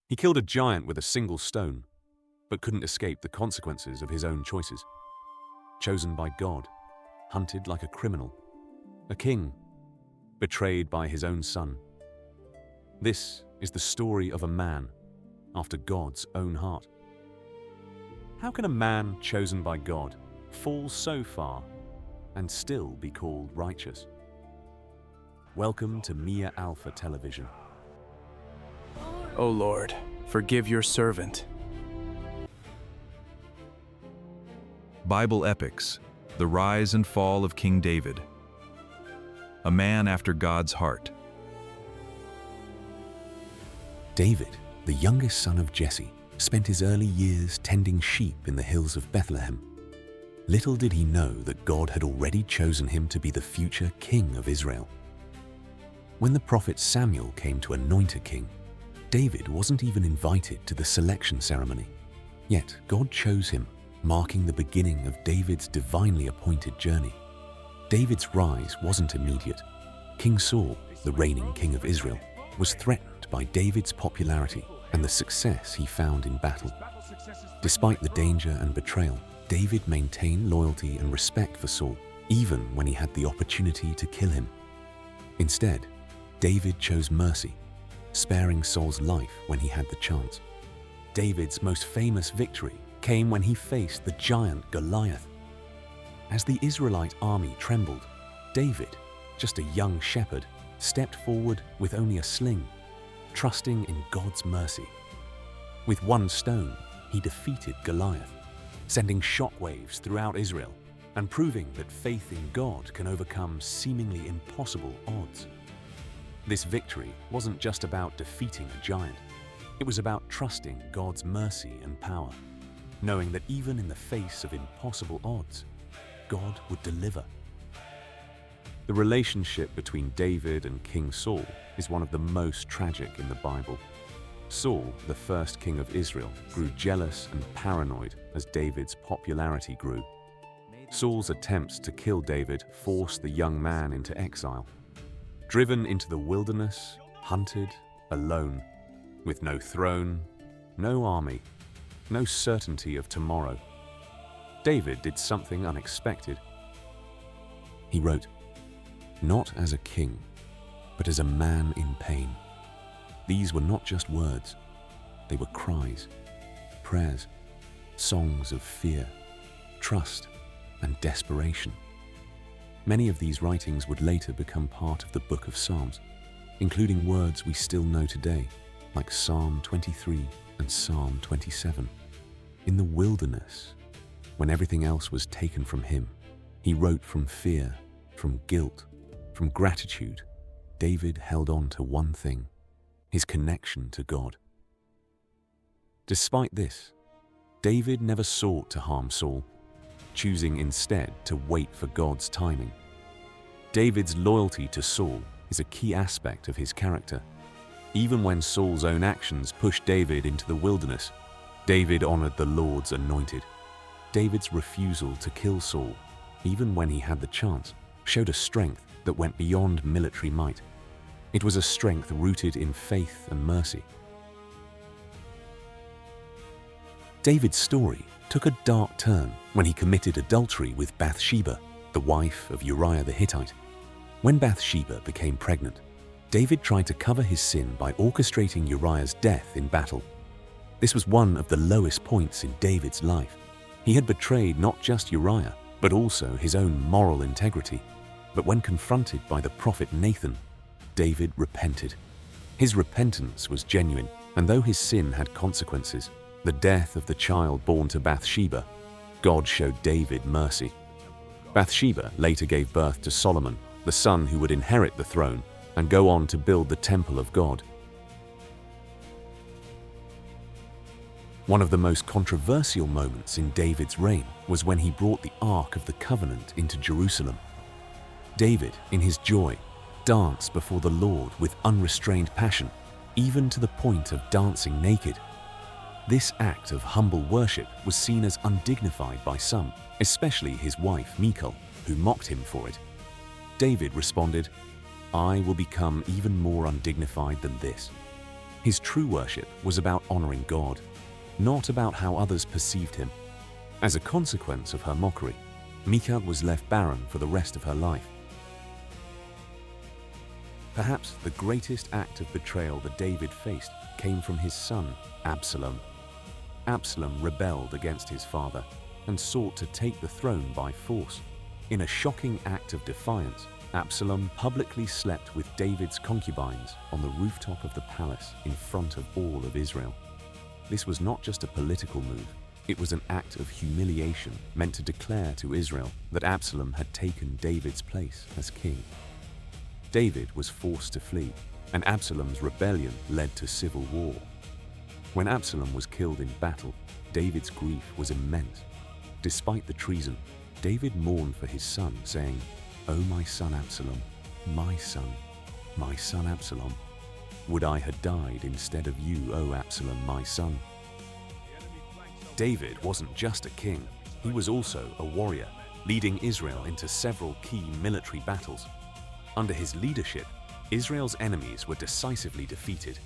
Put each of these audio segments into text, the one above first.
He killed a giant with a single stone, but couldn't escape the consequences of his own choices. Chosen by God, hunted like a criminal, a king, betrayed by his own son. This is the story of a man after God's own heart. How can a man chosen by God fall so far and still be called righteous? Welcome to Mia Alpha Television. O Lord, forgive your servant. Bible Epics: The Rise and Fall of King David. A man after God's heart. David, the youngest son of Jesse, spent his early years tending sheep in the hills of Bethlehem. Little did he know that God had already chosen him to be the future king of Israel. When the prophet Samuel came to anoint a king, David wasn't even invited to the selection ceremony. Yet God chose him, marking the beginning of David's divinely appointed journey. David's rise wasn't immediate. King Saul, the reigning king of Israel, was threatened by David's popularity and the success he found in battle. Despite the danger and betrayal, David maintained loyalty and respect for Saul, even when he had the opportunity to kill him. Instead, David chose mercy, sparing Saul's life when he had the chance. David's most famous victory came when he faced the giant Goliath. As the Israelite army trembled, David, just a young shepherd, stepped forward with only a sling, trusting in God's mercy. With one stone, he defeated Goliath, sending shockwaves throughout Israel and proving that faith in God can overcome seemingly impossible odds. This victory wasn't just about defeating a giant. It was about trusting God's mercy and power, knowing that even in the face of impossible odds, God would deliver. The relationship between David and King Saul is one of the most tragic in the Bible. Saul, the first king of Israel, grew jealous and paranoid as David's popularity grew. Saul's attempts to kill David forced the young man into exile. Driven into the wilderness, hunted, alone, with no throne, no army, no certainty of tomorrow, David did something unexpected. He wrote, "Not as a king, but as a man in pain." These were not just words, they were cries, prayers, songs of fear, trust, and desperation. Many of these writings would later become part of the Book of Psalms, including words we still know today, like Psalm 23 and Psalm 27. In the wilderness, when everything else was taken from him, he wrote from fear, from guilt, from gratitude. David held on to one thing: his connection to God. Despite this, David never sought to harm Saul, choosing instead to wait for God's timing. David's loyalty to Saul is a key aspect of his character. Even when Saul's own actions pushed David into the wilderness, David honored the Lord's anointed. David's refusal to kill Saul, even when he had the chance, showed a strength that went beyond military might. It was a strength rooted in faith and mercy. David's story took a dark turn when he committed adultery with Bathsheba, the wife of Uriah the Hittite. When Bathsheba became pregnant, David tried to cover his sin by orchestrating Uriah's death in battle. This was one of the lowest points in David's life. He had betrayed not just Uriah, but also his own moral integrity. But when confronted by the prophet Nathan, David repented. His repentance was genuine, and though his sin had consequences, the death of the child born to Bathsheba, God showed David mercy. Bathsheba later gave birth to Solomon, the son who would inherit the throne and go on to build the temple of God. One of the most controversial moments in David's reign was when he brought the Ark of the Covenant into Jerusalem. David, in his joy, danced before the Lord with unrestrained passion, even to the point of dancing naked. This act of humble worship was seen as undignified by some, especially his wife Michal, who mocked him for it. David responded, "I will become even more undignified than this." His true worship was about honoring God, not about how others perceived him. As a consequence of her mockery, Michal was left barren for the rest of her life. Perhaps the greatest act of betrayal that David faced came from his son, Absalom. Absalom rebelled against his father and sought to take the throne by force. In a shocking act of defiance, Absalom publicly slept with David's concubines on the rooftop of the palace in front of all of Israel. This was not just a political move, it was an act of humiliation meant to declare to Israel that Absalom had taken David's place as king. David was forced to flee, and Absalom's rebellion led to civil war. When Absalom was killed in battle, David's grief was immense. Despite the treason, David mourned for his son, saying, "O my son Absalom, my son Absalom, would I had died instead of you, O Absalom, my son." David wasn't just a king, he was also a warrior, leading Israel into several key military battles. Under his leadership, Israel's enemies were decisively defeated.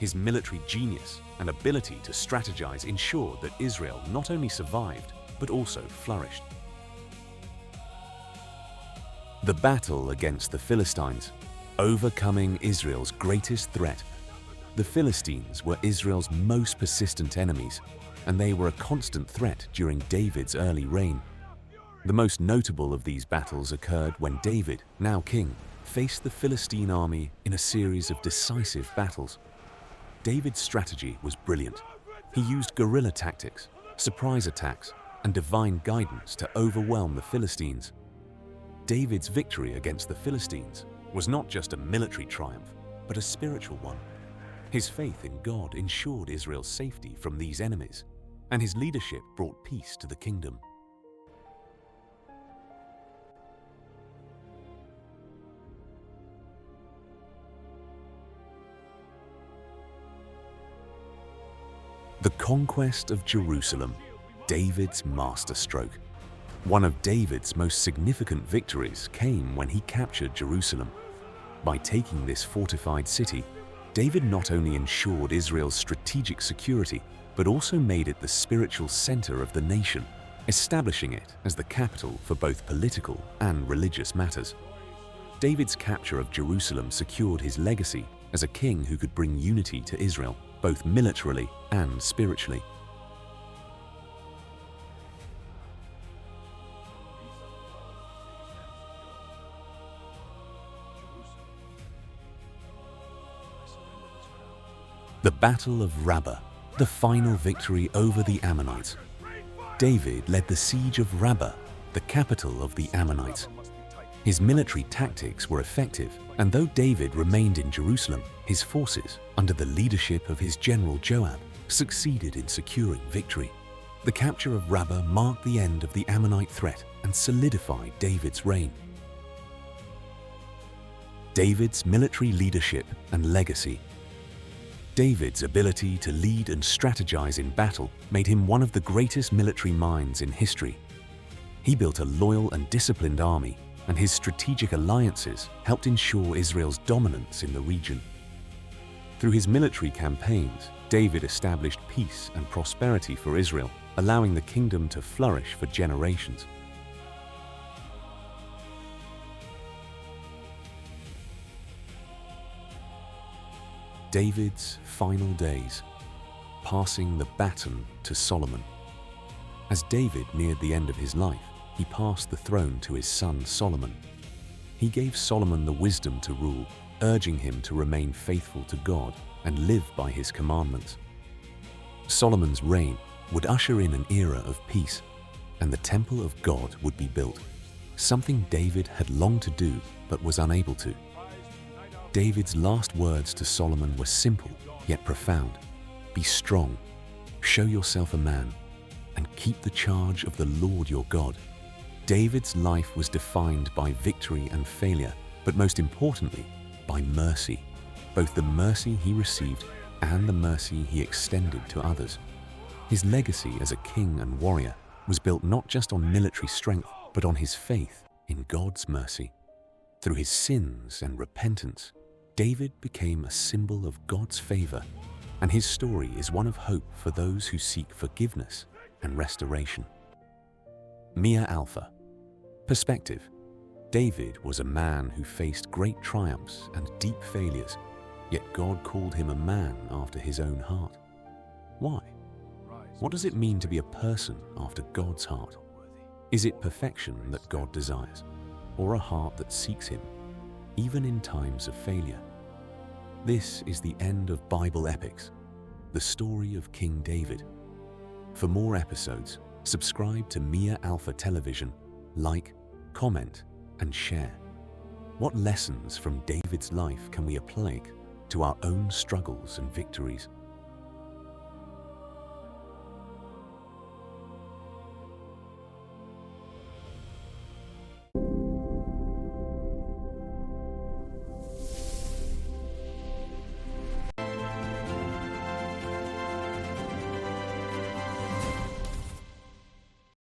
His military genius and ability to strategize ensured that Israel not only survived, but also flourished. The battle against the Philistines, overcoming Israel's greatest threat. The Philistines were Israel's most persistent enemies, and they were a constant threat during David's early reign. The most notable of these battles occurred when David, now king, faced the Philistine army in a series of decisive battles. David's strategy was brilliant. He used guerrilla tactics, surprise attacks, and divine guidance to overwhelm the Philistines. David's victory against the Philistines was not just a military triumph, but a spiritual one. His faith in God ensured Israel's safety from these enemies, and his leadership brought peace to the kingdom. The Conquest of Jerusalem, David's masterstroke. One of David's most significant victories came when he captured Jerusalem. By taking this fortified city, David not only ensured Israel's strategic security, but also made it the spiritual center of the nation, establishing it as the capital for both political and religious matters. David's capture of Jerusalem secured his legacy as a king who could bring unity to Israel, both militarily and spiritually. The Battle of Rabbah, the final victory over the Ammonites. David led the siege of Rabbah, the capital of the Ammonites. His military tactics were effective, and though David remained in Jerusalem, his forces, under the leadership of his general Joab, succeeded in securing victory. The capture of Rabbah marked the end of the Ammonite threat and solidified David's reign. David's military leadership and legacy. David's ability to lead and strategize in battle made him one of the greatest military minds in history. He built a loyal and disciplined army, and his strategic alliances helped ensure Israel's dominance in the region. Through his military campaigns, David established peace and prosperity for Israel, allowing the kingdom to flourish for generations. David's final days, passing the baton to Solomon. As David neared the end of his life, he passed the throne to his son Solomon. He gave Solomon the wisdom to rule, urging him to remain faithful to God and live by his commandments. Solomon's reign would usher in an era of peace, and the temple of God would be built, something David had longed to do but was unable to. David's last words to Solomon were simple yet profound. Be strong, show yourself a man, and keep the charge of the Lord your God. David's life was defined by victory and failure, but most importantly, by mercy, both the mercy he received and the mercy he extended to others. His legacy as a king and warrior was built not just on military strength, but on his faith in God's mercy. Through his sins and repentance, David became a symbol of God's favor and his story is one of hope for those who seek forgiveness and restoration. Mia Alpha. Perspective. David was a man who faced great triumphs and deep failures, yet God called him a man after his own heart. Why? What does it mean to be a person after God's heart? Is it perfection that God desires, or a heart that seeks him, even in times of failure? This is the end of Bible Epics, the story of King David. For more episodes, subscribe to Mia Alpha Television, like, comment, and share. What lessons from David's life can we apply to our own struggles and victories?